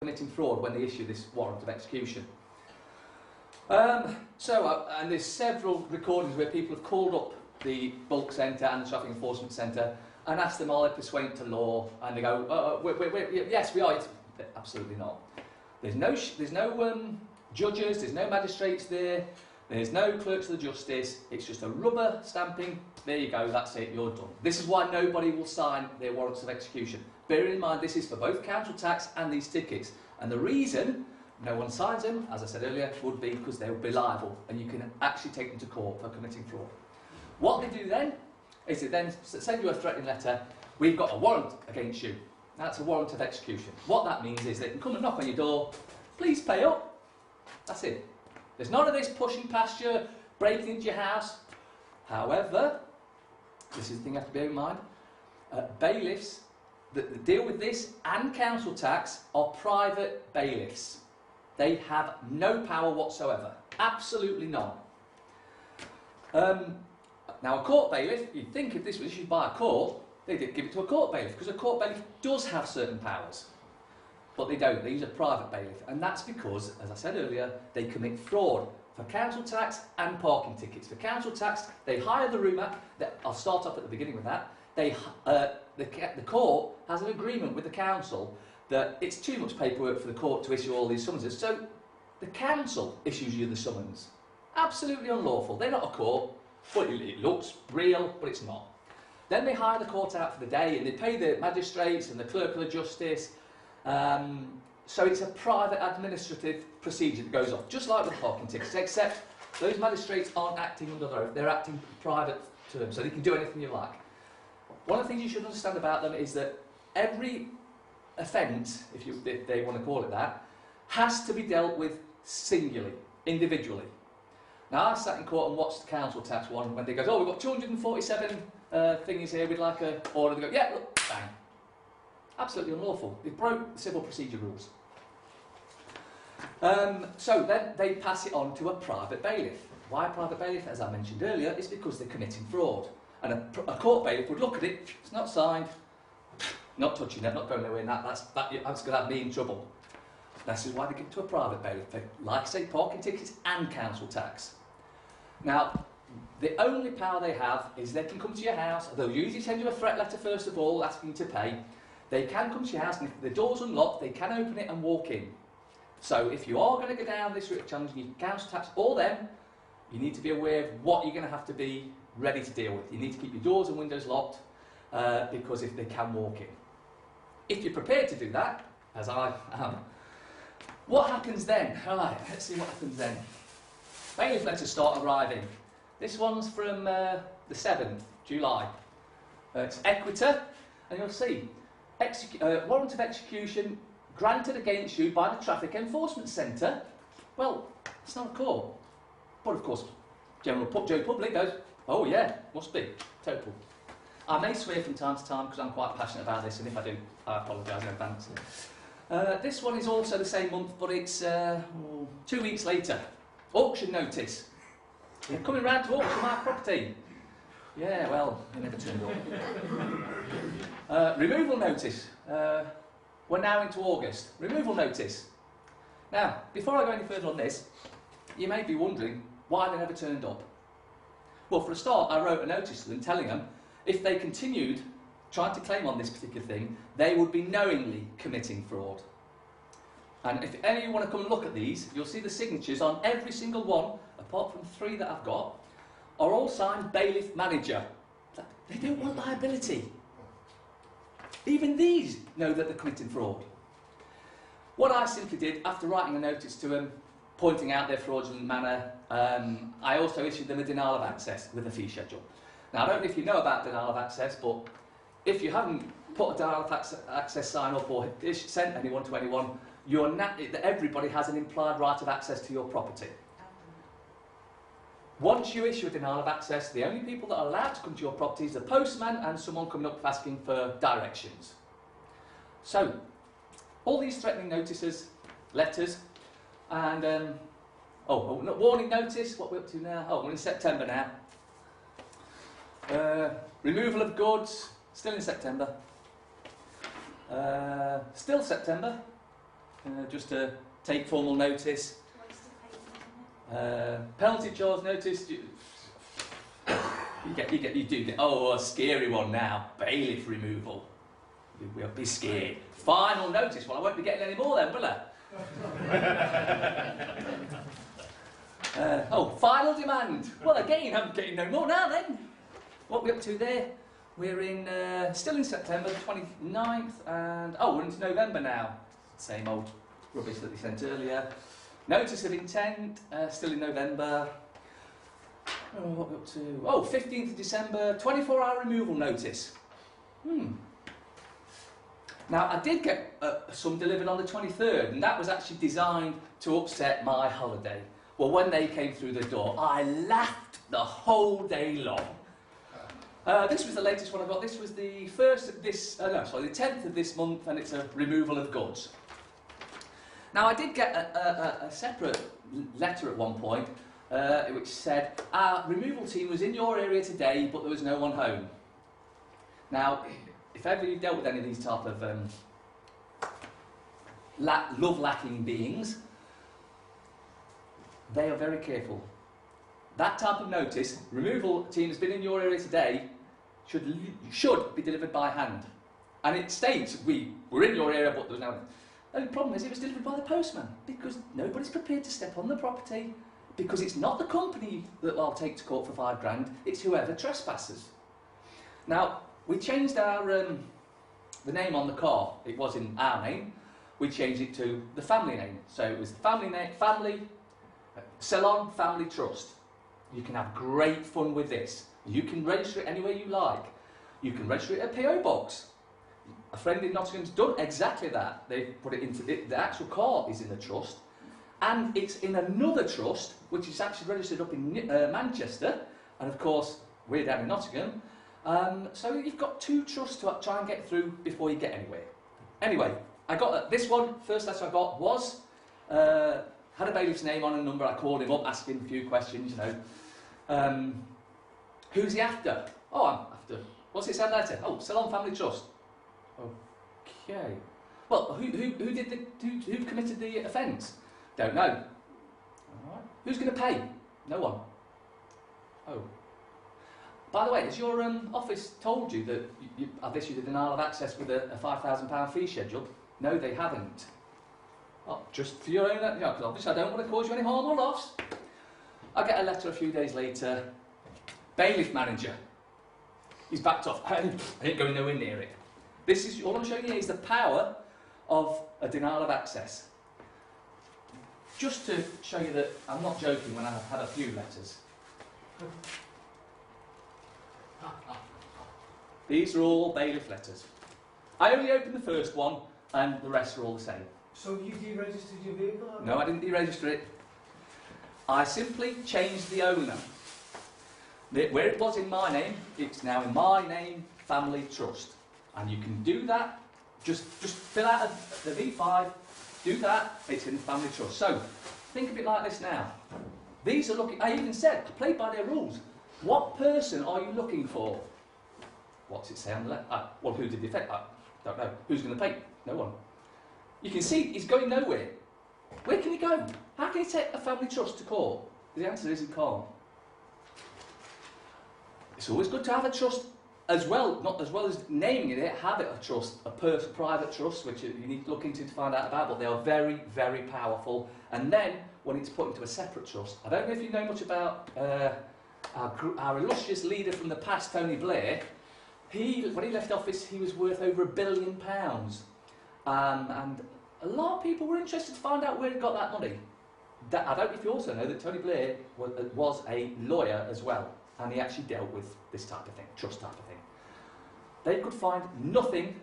committing fraud when they issue this warrant of execution. And there's several recordings where people have called up the bulk centre and the traffic enforcement centre and asked them, are they persuaded to law? And they go, yes, we are. Absolutely not. There's no judges, there's no magistrates there, there's no clerks of the justice, it's just a rubber stamping, there you go, that's it, you're done. This is why nobody will sign their warrants of execution. Bearing in mind this is for both council tax and these tickets, and the reason no one signs them, as I said earlier, would be because they would be liable and you can actually take them to court for committing fraud. What they do then is they then send you a threatening letter, we've got a warrant against you. That's a warrant of execution. What that means is they can come and knock on your door, please pay up. That's it. There's none of this pushing past you, breaking into your house. However, this is the thing you have to bear in mind, bailiffs that deal with this and council tax are private bailiffs. They have no power whatsoever. Absolutely none. Now a court bailiff, you'd think if this was issued by a court, they did give it to a court bailiff, because a court bailiff does have certain powers. But they don't, they use a private bailiff, and that's because, as I said earlier, they commit fraud for council tax and parking tickets. For council tax, they hire the roomer, I'll start off at the beginning with that, the court has an agreement with the council that it's too much paperwork for the court to issue all these summonses, so the council issues you the summons. Absolutely unlawful, they're not a court, but it looks real, but it's not. Then they hire the court out for the day and they pay the magistrates and the clerk of the justice. So it's a private administrative procedure that goes off, just like with parking tickets, except those magistrates aren't acting under their oath, they're acting private terms, so they can do anything you like. One of the things you should understand about them is that every offence, if they want to call it that, has to be dealt with singularly, individually. Now I sat in court and watched the council tax one when they go, oh, we've got 247 thingies here, we'd like a order. They go, yeah, look, bang. Absolutely unlawful. They broke the civil procedure rules. So then they pass it on to a private bailiff. Why a private bailiff? As I mentioned earlier, it's because they're committing fraud. And a court bailiff would look at it, it's not signed, not touching it, not going nowhere, that's going to have me in trouble. This is why they give it to a private bailiff. They, like I say, parking tickets and council tax. Now, the only power they have is they can come to your house, they'll usually send you a threat letter first of all, asking you to pay. They can come to your house and if the door's unlocked, they can open it and walk in. So if you are going to go down this route of challenging your council tax or them, you need to be aware of what you're going to have to be ready to deal with. You need to keep your doors and windows locked because if they can walk in. If you're prepared to do that, as I am, what happens then? Right, let's see what happens then. Bailiff letters start arriving. This one's from the 7th, July. It's Equator, and you'll see, warrant of execution granted against you by the Traffic Enforcement Centre. Well, it's not a court. But of course, General Joe Public goes, oh yeah, must be, total. I may swear from time to time because I'm quite passionate about this, and if I do, I apologise in advance. This one is also the same month, but it's 2 weeks later. Auction notice. You're coming round to auction my property. Yeah, well, you never turned up. Removal notice. We're now into August. Removal notice. Now, before I go any further on this, you may be wondering why they never turned up. Well, for a start, I wrote a notice to them telling them if they continued trying to claim on this particular thing, they would be knowingly committing fraud. And if any of you want to come and look at these, you'll see the signatures on every single one, apart from 3 that I've got, are all signed bailiff manager. They don't want liability. Even these know that they're committing fraud. What I simply did, after writing a notice to them, pointing out their fraudulent manner, I also issued them a denial of access with a fee schedule. Now, I don't know if you know about denial of access, but if you haven't put a denial of access sign up or sent anyone to anyone, everybody has an implied right of access to your property. Once you issue a denial of access, the only people that are allowed to come to your property is the postman and someone coming up asking for directions. So, all these threatening notices, letters, and warning notice, what we're up to now? Oh, we're in September now. Removal of goods, still in September. Still September. just to take formal notice. Penalty charge notice. You do get. Oh, a scary one now. Bailiff removal. You will be scared. Final notice. Well, I won't be getting any more then, will I? Final demand. Well, again, I'm getting no more now then. What are we up to there? We're in, still in September, the 29th, and, we're into November now. Same old rubbish that they sent earlier. Notice of intent, still in November. What are we up to? 15th of December, 24-hour removal notice. Now, I did get some delivered on the 23rd, and that was actually designed to upset my holiday. Well, when they came through the door, I laughed the whole day long. This was the latest one I got. This was the 1st of this, the 10th of this month, and it's a removal of goods. Now, I did get a separate letter at one point, which said, our removal team was in your area today, but there was no one home. Now, if ever you've dealt with any of these type of love-lacking beings, they are very careful. That type of notice, removal team has been in your area today, should be delivered by hand. And it states, we were in your area, but there was no... The only problem is it was delivered by the postman, because nobody's prepared to step on the property, because it's not the company that I'll take to court for £5,000, it's whoever trespasses. Now, we changed our, the name on the car. It was in our name. We changed it to the family name. So it was the family name, Ceylon Family Trust. You can have great fun with this. You can register it anywhere you like. You can register it at a PO box. A friend in Nottingham's done exactly that. They've put it into it, the actual car is in the trust, and it's in another trust which is actually registered up in Manchester, and of course we're down in Nottingham. So you've got two trusts to try and get through before you get anywhere. Anyway, I got this one. First letter I got was had a bailiff's name on a number. I called him up, asking a few questions. You know, who's he after? Oh, I'm after. What's it say letter? Oh, Ceylon Family Trust. Okay. Well, who committed the offence? Don't know. All right. Who's going to pay? No one. Oh. By the way, has your office told you that I've issued a denial of access with a £5,000 fee schedule? No, they haven't. Oh, just for your own, because obviously I don't want to cause you any harm or loss. I get a letter a few days later. Bailiff manager. He's backed off. I ain't going nowhere near it. This is all I'm showing you is the power of a denial of access. Just to show you that I'm not joking when I've had a few letters. These are all bailiff letters. I only opened the first one, and the rest are all the same. So you deregistered your vehicle? No, I didn't deregister it. I simply changed the owner. Where it was in my name, it's now in my name, Family Trust. And you can do that, just fill out the V5, do that, it's in the Family Trust. So, think of it like this now. These are looking, I even said, I played by their rules. What person are you looking for? What's it say on the left? Well, who did the effect? I don't know. Who's going to pay? No one. You can see he's going nowhere. Where can he go? How can he take a family trust to court? The answer is he can't. It's always good to have a trust as well, not as well as naming it, have it a trust, a private trust, which you need to look into to find out about, but they are very, very powerful. And then, when it's put into a separate trust, I don't know if you know much about our illustrious leader from the past, Tony Blair. When he left office, he was worth over £1 billion. And a lot of people were interested to find out where he got that money. I don't know if you also know that Tony Blair was a lawyer as well, and he actually dealt with this type of thing, trust type of thing. They could find nothing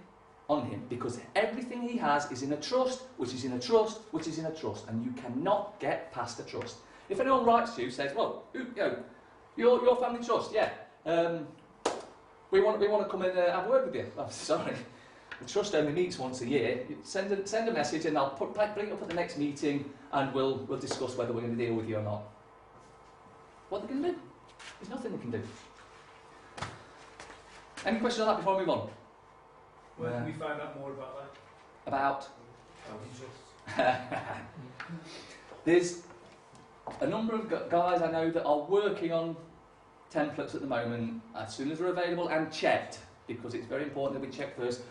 on him because everything he has is in a trust, which is in a trust, which is in a trust, and you cannot get past a trust. If anyone writes to you, says, well, your family trust, yeah, we want to come and have a word with you. I'm sorry. The trust only meets once a year. Send a message and I'll bring it up at the next meeting and we'll discuss whether we're going to deal with you or not. What are they going to do? There's nothing they can do. Any questions on that before we move on? Where can we find out more about that? About? Family trusts. There's a number of guys I know that are working on templates at the moment. As soon as they're available and checked, because it's very important that we check first,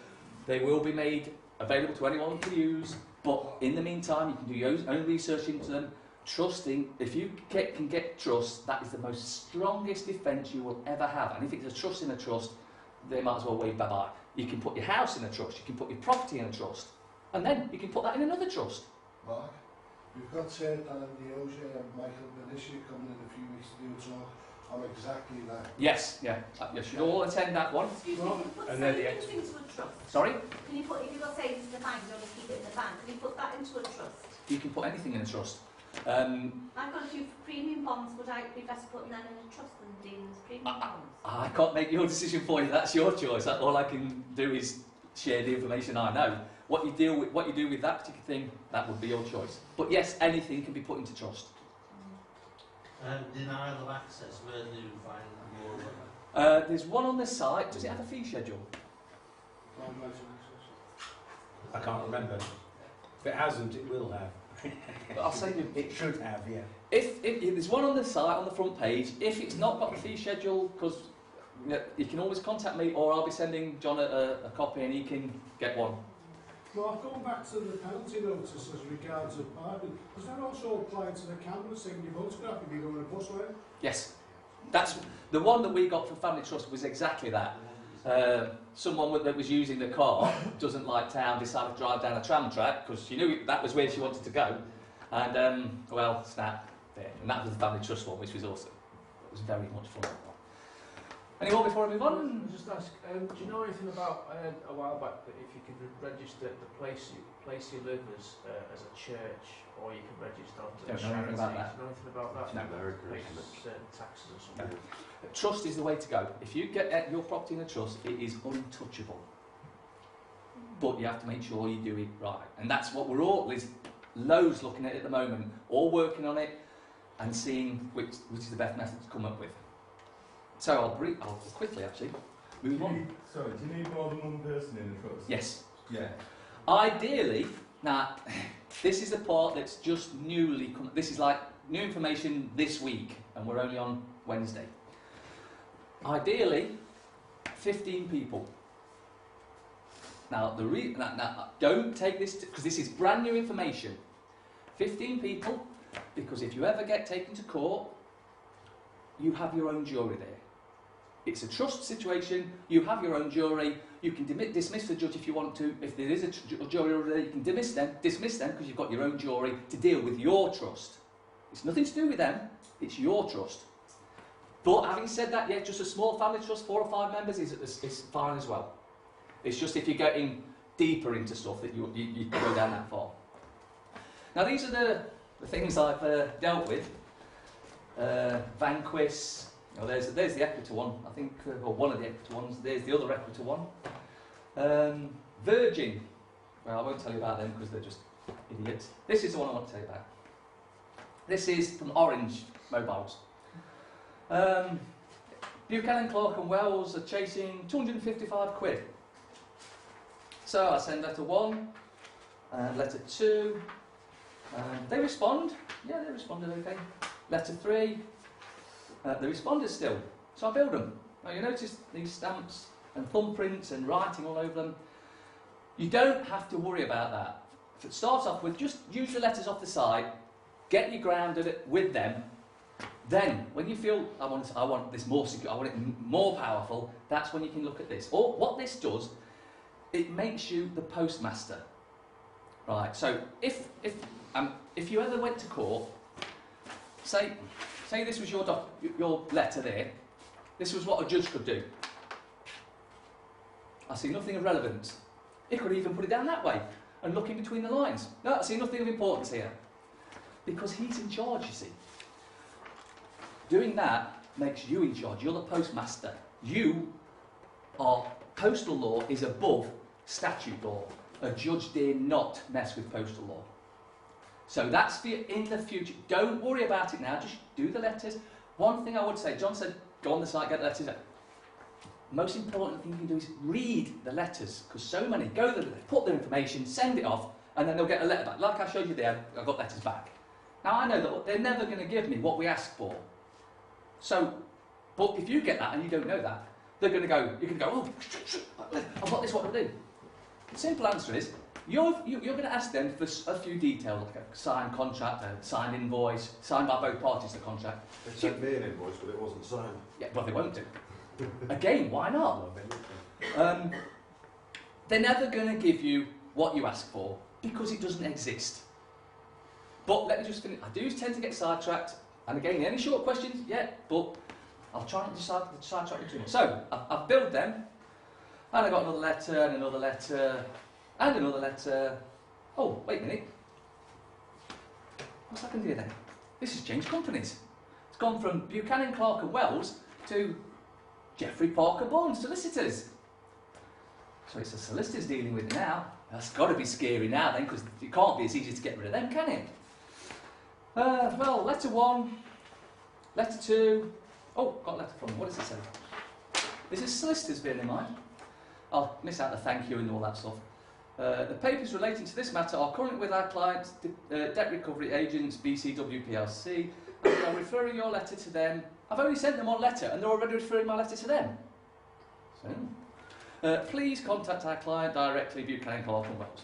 they will be made available to anyone to use. But in the meantime, you can do your own research into them. Trusting, if you can get trust, that is the most strongest defence you will ever have. And if it's a trust in a trust, they might as well wave bye-bye. You can put your house in a trust, you can put your property in a trust, and then you can put that in another trust. Mark, we've got Dan and Dioge and Michael Benicia coming in a few weeks to do a talk on exactly that. Yes, yeah. You should all attend that one. Excuse me, can you put And then the savings into a trust? Sorry? Can you put, if you've got savings in the bank, you don't just keep it in the bank, can you put that into a trust? You can put anything in a trust. I've got a few premium bonds, would I be better putting them in a trust than dealing with premium bonds? I can't make your decision for you. That's your choice. All I can do is share the information I know. What you do with that particular thing, that would be your choice. But yes, anything can be put into trust. Denial of access, where do you find more? There's one on the site. Does it have a fee schedule? I can't remember. If it hasn't, it will have. But I'll say It should have, yeah. if there's one on the site on the front page. If it's not got the fee schedule, because you can always contact me, or I'll be sending John a copy and he can get one. Mark, going back to the penalty notice as regards of parking, does that also apply to the camera saying your photograph if you go in a bus lane? Yes, that's the one that we got for Family Trust was exactly that. Someone that was using the car doesn't like town, decided to drive down a tram track because she knew that was where she wanted to go, and well, snap there. And that was the Family Trust one, which was awesome. It was very much fun. Any more before I move on? Just ask, do you know anything about a while back that if you could register the place you live as a church, or you can register onto the Don't know anything charity? about that. Do you know anything about that? No. Pay certain taxes or something. Trust is the way to go. If you get your property in a trust, it is untouchable. But you have to make sure you do it right. And that's what there's loads looking at it at the moment, all working on it and seeing which is the best method to come up with. So I'll quickly actually move on. Do you need more than one person in a trust? Yes. Yeah. Ideally, now this is the part that's just newly come. This is like new information this week, and we're only on Wednesday. Ideally, 15 people. Now, now don't take this because this is brand new information. 15 people, because if you ever get taken to court, you have your own jury there. It's a trust situation. You have your own jury. You can dismiss the judge if you want to. If there is a jury over there, you can dismiss them because you've got your own jury to deal with your trust. It's nothing to do with them. It's your trust. But having said that, yeah, just a small family trust, 4 or 5 members is fine as well. It's just if you're getting deeper into stuff that you go down that far. Now these are the things I've dealt with. Vanquish. Oh, there's the Equita one, I think, or one of the Equita ones. There's the other Equita one. Virgin. Well, I won't tell you about them because they're just idiots. This is the one I want to tell you about. This is from Orange Mobiles. Buchanan, Clark and Wells are chasing 255 quid. So I send letter 1 and letter 2. They respond. Yeah, they responded okay. Letter 3. They responded still. So I build them. Now you notice these stamps and thumbprints and writing all over them. You don't have to worry about that. If it starts off with just use the letters off the side, get you grounded with them. Then, when you feel I want this more secure, I want it more powerful, that's when you can look at this. Or what this does, it makes you the postmaster. Right. So if you ever went to court, say this was your letter there. This was what a judge could do. I see nothing of relevance. He could even put it down that way and look in between the lines. No, I see nothing of importance here. Because he's in charge, you see. Doing that makes you in charge. You're the postmaster. Postal law is above statute law. A judge dare not mess with postal law. So that's for you in the future. Don't worry about it now. Just do the letters. One thing I would say, John said, go on the site, get the letters. Most important thing you can do is read the letters, because so many go there, put their information, send it off, and then they'll get a letter back. Like I showed you there, I got letters back. Now I know that they're never going to give me what we ask for. So, but if you get that and you don't know that, they're going to go, you're going to go, oh, I've got this, what do I do? The simple answer is, you're going to ask them for a few details, like a signed contract, a signed invoice, signed by both parties, the contract. They sent me an invoice, but it wasn't signed. Yeah, well, they won't do. Again, why not? They're never going to give you what you ask for, because it doesn't exist. But let me just finish. I do tend to get sidetracked, and again, any short questions? Yeah, but I'll try not to sidetrack you too much. So, I've billed them, and I got another letter, and another letter, and another letter. Oh, wait a minute. What's happened here then? This has changed companies. It's gone from Buchanan, Clark and Wells to Jeffrey Parker Bond Solicitors. So it's the solicitors dealing with it now. That's got to be scary now then, because it can't be as easy to get rid of them, can it? Well, letter 1, letter 2. Oh, got a letter from them. What does it say? This is solicitors, bearing in mind. I'll miss out the thank you and all that stuff. The papers relating to this matter are currently with our clients, Debt Recovery Agents, BCW PLC. I'm referring your letter to them. I've only sent them one letter, and they're already referring my letter to them. So, please contact our client directly, Buchanan, Clark and Wells.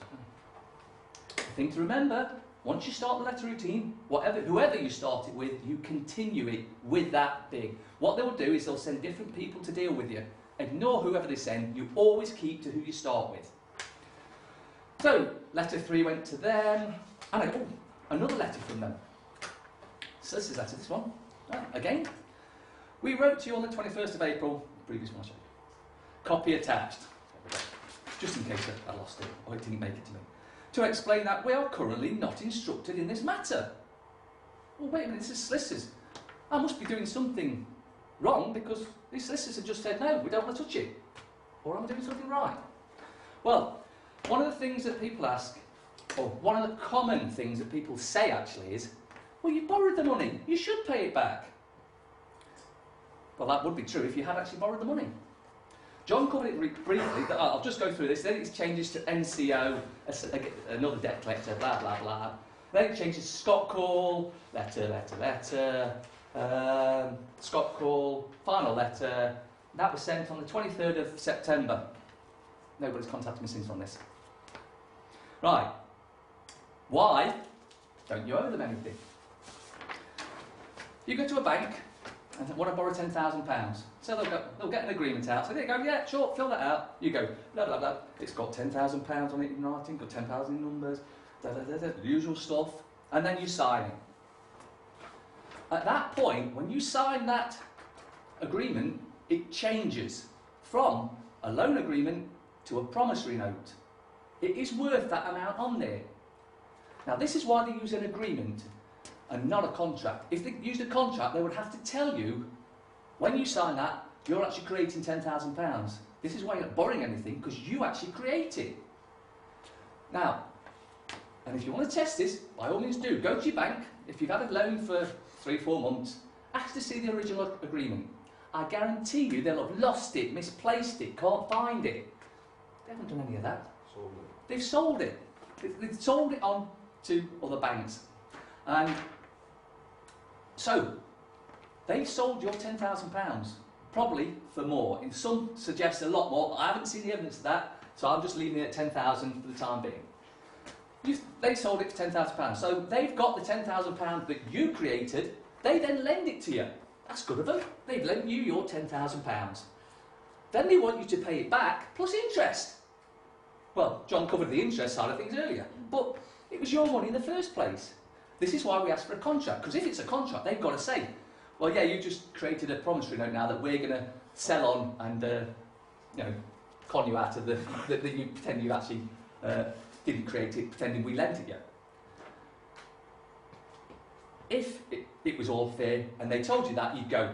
The thing to remember, once you start the letter routine, whoever you start it with, you continue it with that thing. What they'll do is they'll send different people to deal with you. Ignore whoever they send, you always keep to who you start with. So, letter 3 went to them, and I got another letter from them. So this is letter, this one. Again, we wrote to you on the 21st of April, previous one I showed you. Copy attached, just in case I lost it or it didn't make it to me, to explain that we are currently not instructed in this matter. Well, wait a minute, this is solicitors. I must be doing something wrong because these solicitors have just said, no, we don't want to touch it. Or I'm doing something right. Well, one of the things that people ask, or one of the common things that people say actually is, well, you borrowed the money, you should pay it back. Well, that would be true if you had actually borrowed the money. John covered it briefly, I'll just go through this, then it changes to NCO, another debt collector, blah, blah, blah. Then it changes to Scott call, letter, Scott call, final letter. That was sent on the 23rd of September. Nobody's contacted me since on this. Right. Why don't you owe them anything? You go to a bank and want to borrow £10,000. So they'll get an agreement out. So they go, yeah, sure, fill that out. You go, blah, blah, blah. It's got £10,000 on it in writing, got 10,000 numbers, the usual stuff. And then you sign it. At that point, when you sign that agreement, it changes from a loan agreement to a promissory note. It is worth that amount on there. Now, this is why they use an agreement and not a contract. If they used a contract, they would have to tell you, when you sign that, you're actually creating £10,000. This is why you're not borrowing anything, because you actually create it. Now, and if you want to test this, by all means do. Go to your bank. If you've had a loan for 3-4 months, ask to see the original agreement. I guarantee you they'll have lost it, misplaced it, can't find it. They haven't done any of that. Sold it. They've sold it. They've sold it on to other banks. And so, they sold your £10,000, probably for more. And some suggest a lot more. I haven't seen the evidence of that, so I'm just leaving it at 10,000 for the time being. They sold it for £10,000. So they've got the £10,000 that you created, they then lend it to you. That's good of them. They've lent you your £10,000. Then they want you to pay it back, plus interest. Well, John covered the interest side of things earlier, but it was your money in the first place. This is why we ask for a contract, because if it's a contract, they've got to say, well, yeah, you just created a promissory note now that we're going to sell on and, you know, con you out of the, that you pretend you actually didn't create it, pretending we lent it you. If it was all fair and they told you that, you'd go,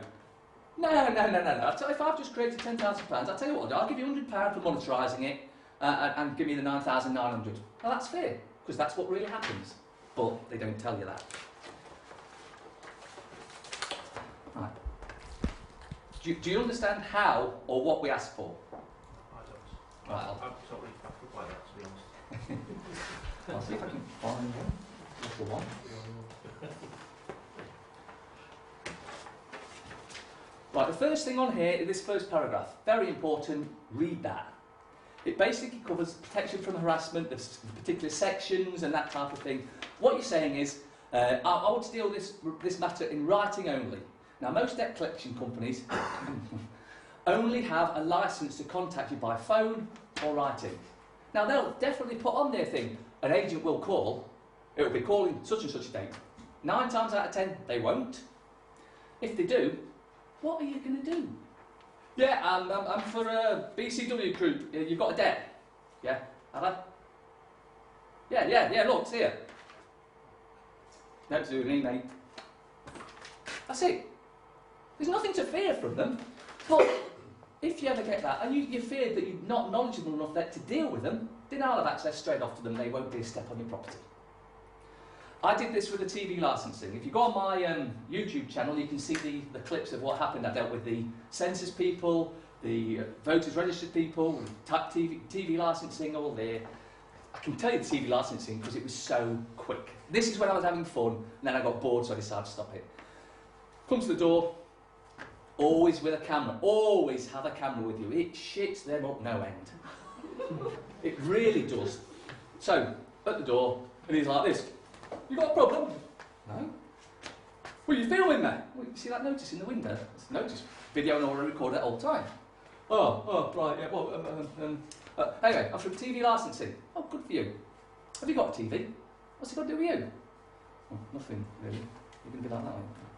no. If I've just created £10,000, I'll tell you what, I'll give you £100 for monetarising it and give me the 9,900. Well, that's fair, because that's what really happens. But they don't tell you that. Right. Do you understand how or what we ask for? I don't. Right, I'm totally baffled by that, to be honest. I'll see if I can find one. That's the one. Right, the first thing on here is this first paragraph. Very important, read that. It basically covers protection from harassment, the particular sections and that type of thing. What you're saying is, I want to deal with this matter in writing only. Now, most debt collection companies only have a licence to contact you by phone or writing. Now, they'll definitely put on their thing, an agent will call, it will be calling such and such a date. 9 times out of 10, they won't. If they do, what are you going to do? Yeah, I'm for BCW Group. You've got a debt. Yeah, have I? Yeah, look, it's here. No, it's doing me, mate. That's it. There's nothing to fear from them. But if you ever get that, and you fear that you're not knowledgeable enough to deal with them, then I'll have access straight off to them. They won't be a step on your property. I did this with the TV licensing. If you go on my YouTube channel, you can see the clips of what happened. I dealt with the census people, the voters registered people, TV licensing, all there. I can tell you the TV licensing because it was so quick. This is when I was having fun, and then I got bored, so I decided to stop it. Come to the door, always with a camera. Always have a camera with you. It shits them up no end. It really does. So, at the door, and he's like this. You got a problem? No. Well, you filming there? Well, you see that notice in the window? It's a notice. Video and audio recorder at all time. Oh, right, yeah, well, anyway, I'm from TV licensing. Oh, good for you. Have you got a TV? What's it got to do with you? Well, nothing, really. You're going to be like that, aren't you?